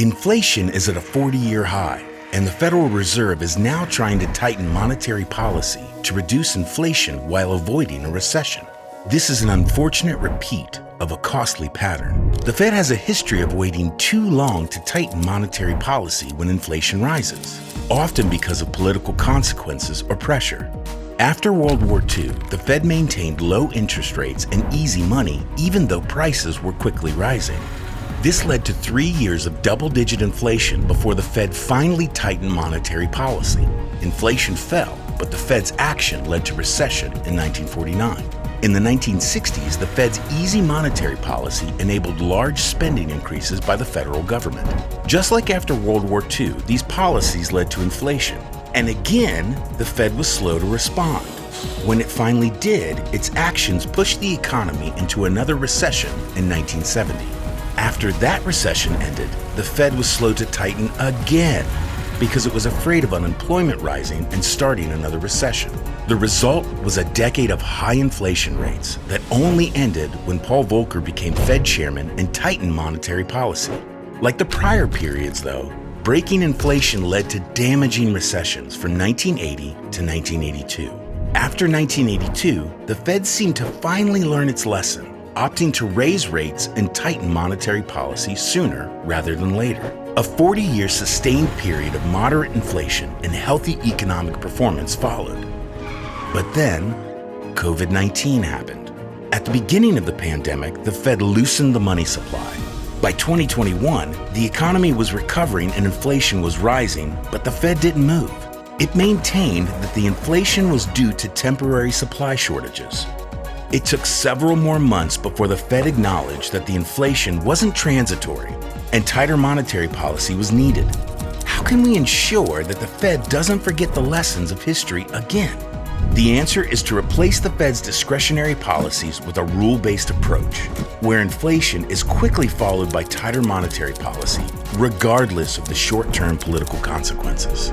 Inflation is at a 40-year high, and the Federal Reserve is now trying to tighten monetary policy to reduce inflation while avoiding a recession. This is an unfortunate repeat of a costly pattern. The Fed has a history of waiting too long to tighten monetary policy when inflation rises, often because of political consequences or pressure. After World War II, the Fed maintained low interest rates and easy money even though prices were quickly rising. This led to 3 years of double-digit inflation before the Fed finally tightened monetary policy. Inflation fell, but the Fed's action led to recession in 1949. In the 1960s, the Fed's easy monetary policy enabled large spending increases by the federal government. Just like after World War II, these policies led to inflation. And again, the Fed was slow to respond. When it finally did, its actions pushed the economy into another recession in 1970. After that recession ended, the Fed was slow to tighten again because it was afraid of unemployment rising and starting another recession. The result was a decade of high inflation rates that only ended when Paul Volcker became Fed chairman and tightened monetary policy. Like the prior periods, though, breaking inflation led to damaging recessions from 1980 to 1982. After 1982, the Fed seemed to finally learn its lesson, opting to raise rates and tighten monetary policy sooner rather than later. A 40-year sustained period of moderate inflation and healthy economic performance followed. But then, COVID-19 happened. At the beginning of the pandemic, the Fed loosened the money supply. By 2021, the economy was recovering and inflation was rising, but the Fed didn't move. It maintained that the inflation was due to temporary supply shortages. It took several more months before the Fed acknowledged that the inflation wasn't transitory and tighter monetary policy was needed. How can we ensure that the Fed doesn't forget the lessons of history again? The answer is to replace the Fed's discretionary policies with a rule-based approach, where inflation is quickly followed by tighter monetary policy, regardless of the short-term political consequences.